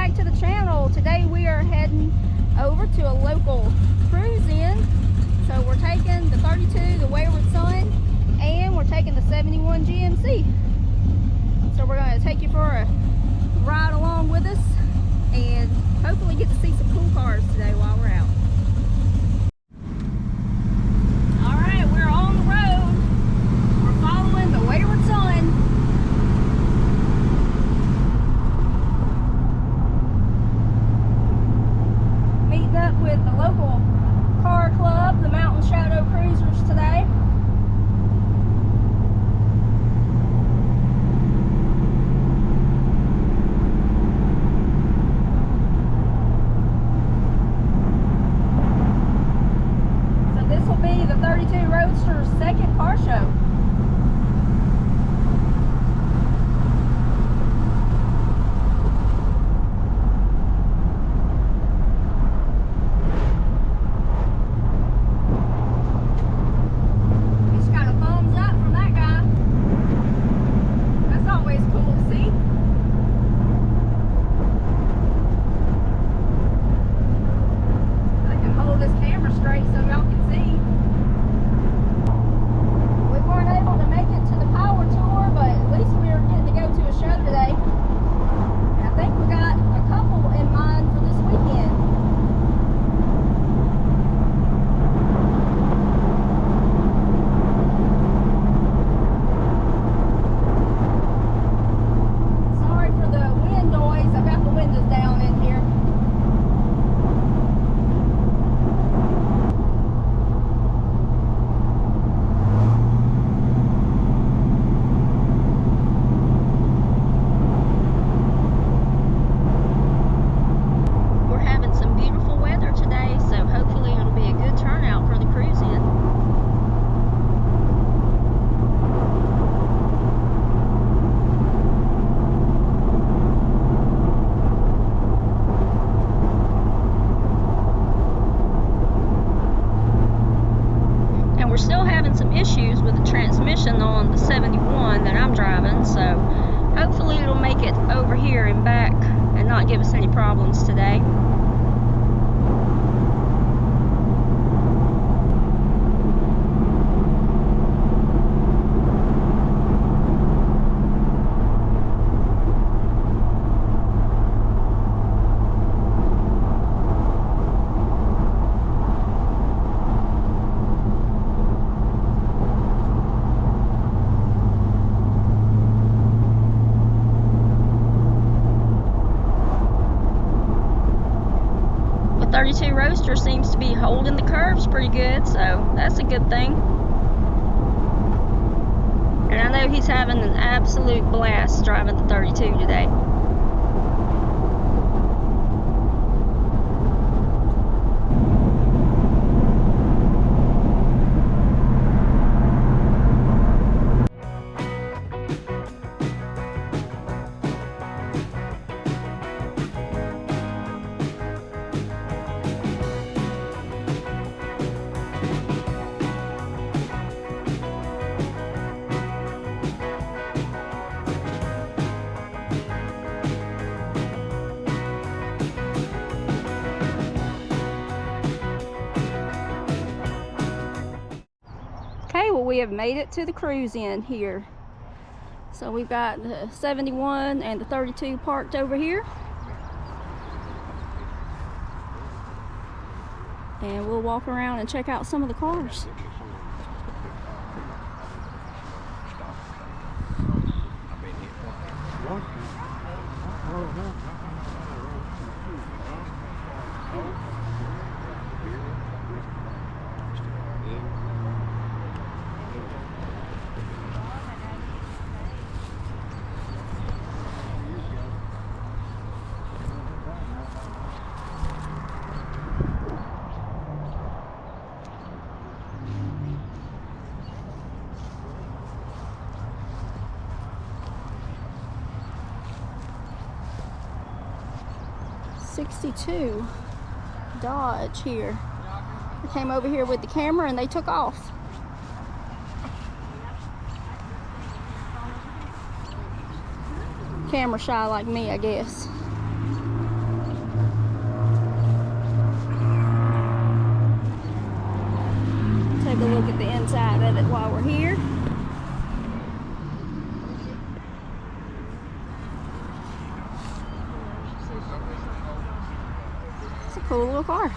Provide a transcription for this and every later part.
back to the channel. Today we are heading over to a local cruise-in. So we're taking the 32, the Wayward Son, and we're taking the 71 GMC. So we're going to take you for a ride along with us and hopefully get to see some cool cars today while we're out. Alright, we're on the road. We're following the Wayward Son. Meeting up with the local car club, the Mountain Shadow Cruisers today. The 32 Roadster's second car show. Just got a thumbs up from that guy. That's always cool to see. I can hold this camera straight so y'all can see. Weren't able to make it to the power tour, but at least we are getting to go to a show today. And I think we got a couple in mind for this weekend. Sorry for the wind noise. I've got the windows down in here. Still having some issues with the transmission on the 71 that I'm driving, so hopefully it'll make it over here and back and not give us any problems today. The 32 Roadster seems to be holding the curves pretty good, so that's a good thing. And I know he's having an absolute blast driving the 32 today. Okay, well, we have made it to the cruise-in here. So we've got the 71 and the 32 parked over here. And we'll walk around and check out some of the cars. '62 Dodge here. I came over here with the camera and they took off. Camera shy like me, I guess. take a look at the inside of it while we're here. It's a cool little car.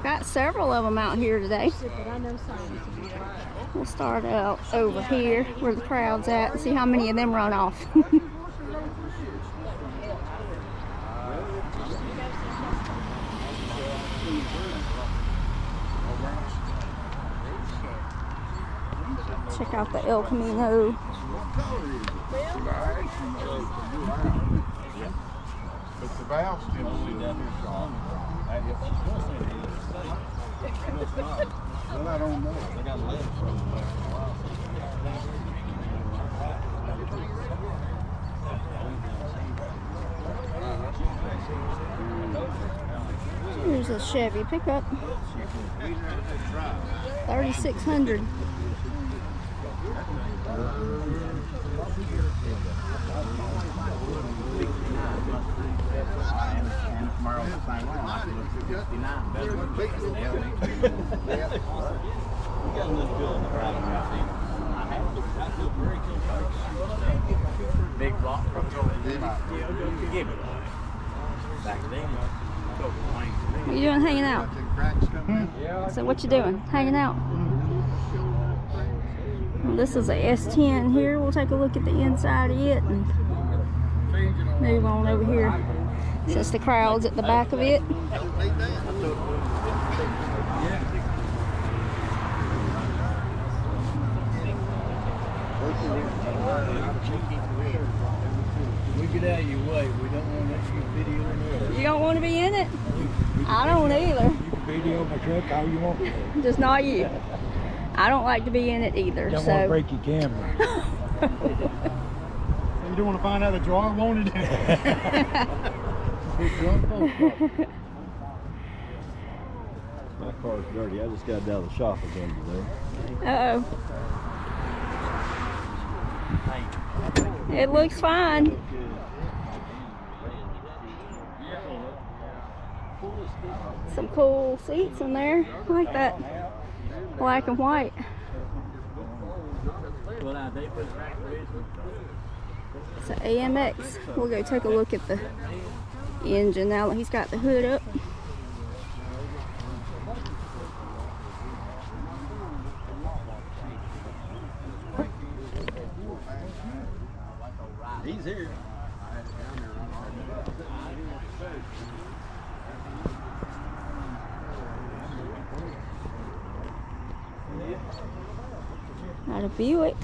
Got several of them out here today. We'll start out over here where the crowd's at and see how many of them run off. Check out the El Camino. But the valve still well, I don't know. Here's a Chevy pickup. 3600. Big block. What you doing hanging out? So what you doing? Hanging out? Well, this is a S10 here. We'll take a look at the inside of it and move on over here since the crowd's at the back of it. We get out of your way. We don't want to let you video in there. You don't want to be in it? I don't either. You can video my truck how you want. Just not you. I don't like to be in it either. Don't so. want to break your camera. You don't want to find out that you are wanted. My car's dirty. I just got it out of the shop again today. Uh-oh. It looks fine. Some cool seats in there. I like that black and white. It's an AMX. We'll go take a look at the engine now that he's got the hood up. He's here. Out of Buick.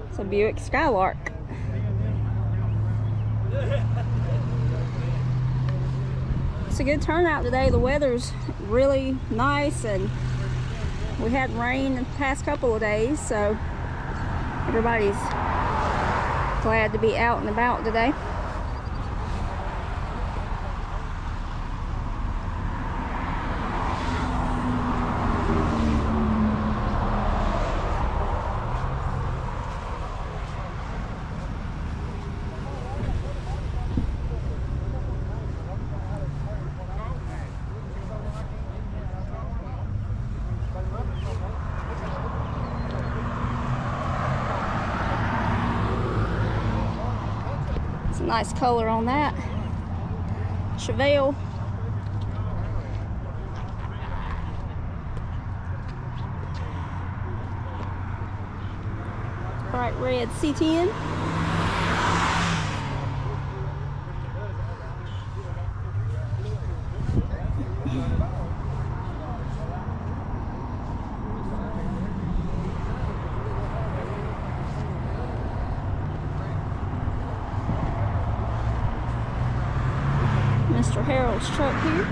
It's a Buick Skylark. It's a good turnout today. The weather's really nice and we had rain the past couple of days, so everybody's glad to be out and about today. Nice color on that. Chevelle. Bright red C10. Mr. Harold's truck here.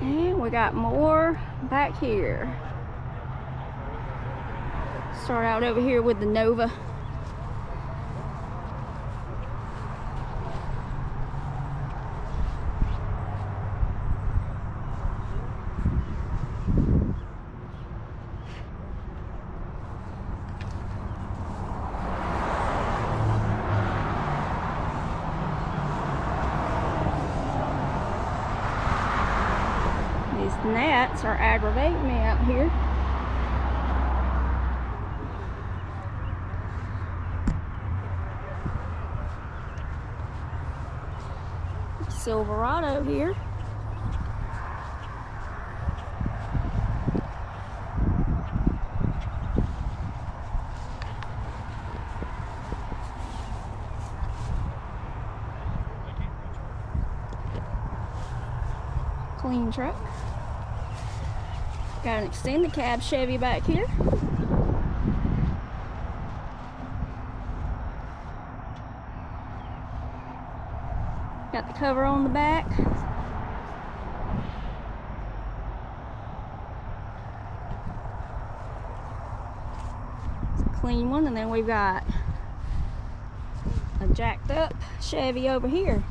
And we got more back here. Start out over here with the Nova. These gnats are aggravating me out here. Silverado here. Clean truck. Got an extended cab Chevy back here. Got the cover on the back. It's a clean one, and then we've got a jacked up Chevy over here.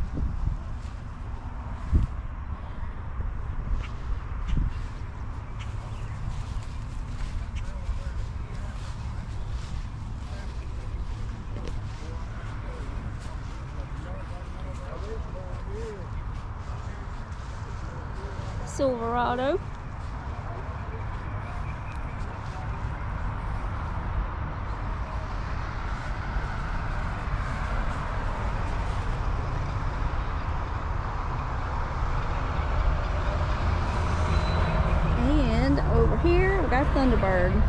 Silverado. And over here we got Thunderbird.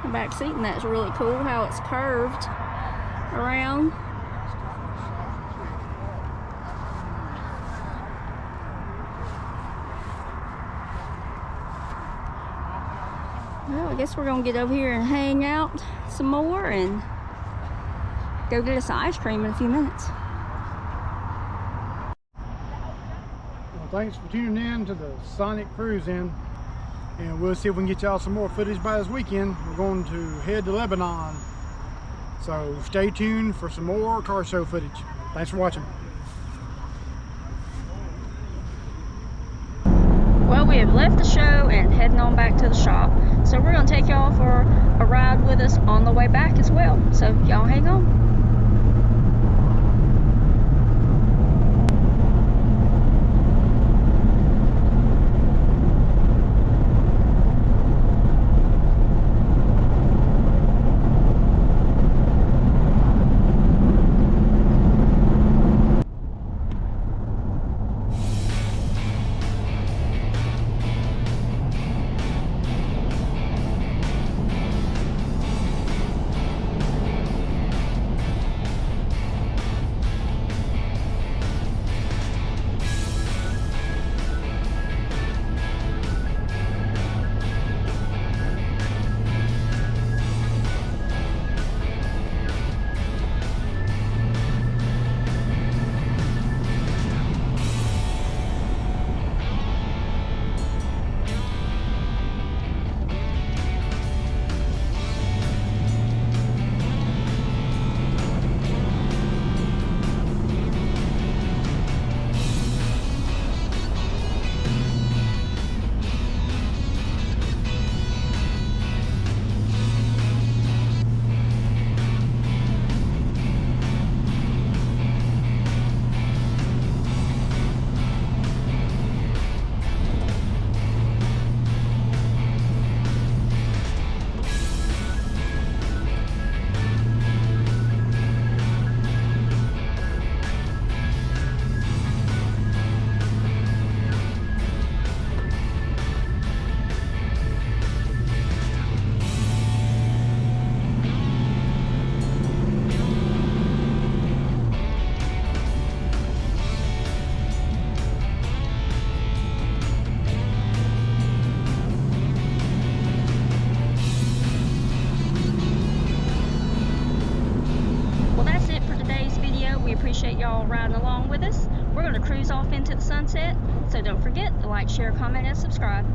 The back seat, and that's really cool how it's curved around. Well, I guess we're gonna get over here and hang out some more and go get us some ice cream in a few minutes. Well, thanks for tuning in to the Sonic Cruise In. And we'll see if we can get y'all some more footage by this weekend. We're going to head to Lebanon. So stay tuned for some more car show footage. Thanks for watching. Well, we have left the show and heading on back to the shop. So we're going to take y'all for a ride with us on the way back as well. So y'all hang on. appreciate y'all riding along with us. We're going to cruise off into the sunset, so don't forget to like, share, comment, and subscribe.